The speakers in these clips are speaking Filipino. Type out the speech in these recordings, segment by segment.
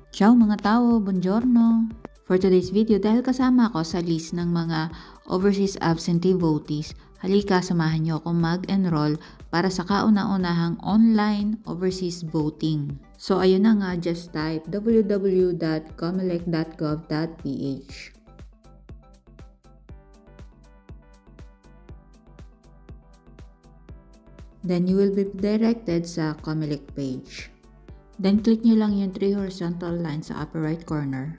Ciao mga tao, buongiorno! For today's video, dahil kasama ako sa list ng mga overseas absentee votees, halika samahan niyo ako mag-enroll para sa kauna-unahang online overseas voting. So ayun na nga, just type www.comelec.gov.ph. Then you will be directed sa Comelec page. Then click nyo lang yung 3 horizontal lines sa upper right corner.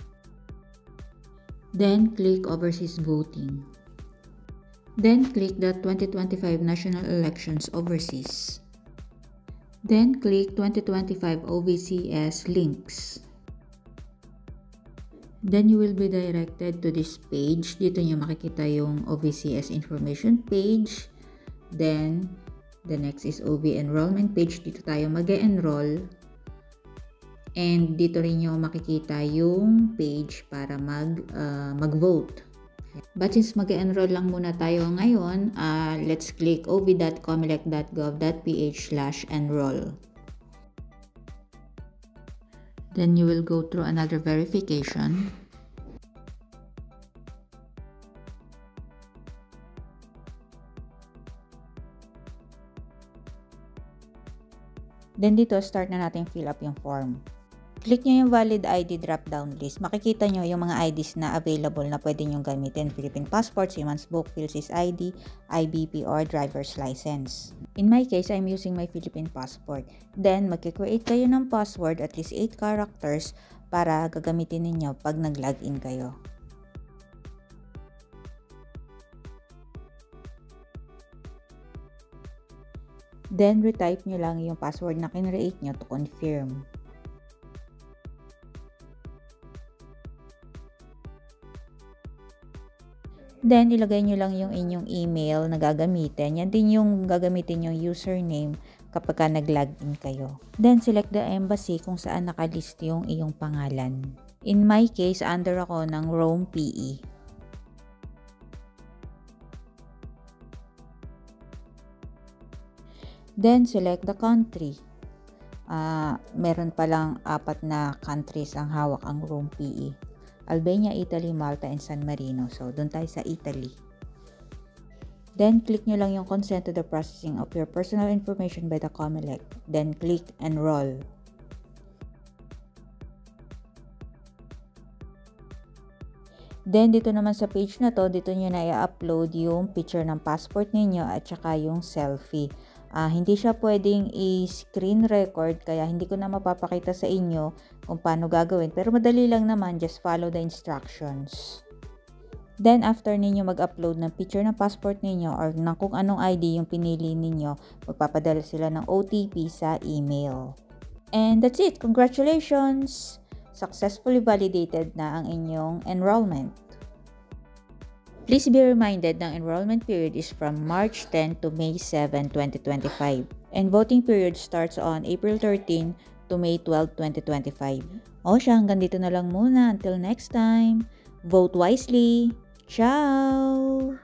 Then click Overseas Voting. Then click the 2025 National Elections Overseas. Then click 2025 OVCS Links. Then you will be directed to this page. Dito nyo makikita yung OVCS information page. Then the next is OV enrollment page. Dito tayo mag-enroll. And dito rin nyo makikita yung page para mag-vote. But since mag-enroll lang muna tayo ngayon, let's click ov.comelec.gov.ph/enroll. Then you will go through another verification. Then dito, start na natin fill up yung form. Click nyo yung valid ID drop-down list. Makikita nyo yung mga IDs na available na pwede nyo gamitin. Philippine passport, Seaman's book, PhilSys ID, IBP, or driver's license. In my case, I'm using my Philippine passport. Then, magkikreate kayo ng password at least 8 characters para gagamitin ninyo pag nag-login kayo. Then, retype nyo lang yung password na kinreate nyo to confirm. Then, ilagay nyo lang yung inyong email na gagamitin. Yan din yung gagamitin yung username kapag ka nag-login kayo. Then, select the embassy kung saan nakalist yung iyong pangalan. In my case, under ako ng Rome, PE. Then, select the country. Meron palang 4 na countries ang hawak ang Rome, PE. Albania, Italy, Malta, and San Marino. So, doon tayo sa Italy. Then, click nyo lang yung consent to the processing of your personal information by the Comelec. Then, click enroll. Then, dito naman sa page na to, dito nyo na i-upload yung picture ng passport ninyo at saka yung selfie. Hindi siya pwedeng i-screen record kaya hindi ko na mapapakita sa inyo kung paano gagawin. Pero madali lang naman, just follow the instructions. Then, after ninyo mag-upload ng picture ng passport ninyo or ng kung anong ID yung pinili ninyo, magpapadala sila ng OTP sa email. And that's it! Congratulations! Successfully validated na ang inyong enrollment. Please be reminded na enrollment period is from March 10 to May 7, 2025. And voting period starts on April 13 to May 12, 2025. O siya, hanggang dito na lang muna. Until next time, vote wisely. Ciao!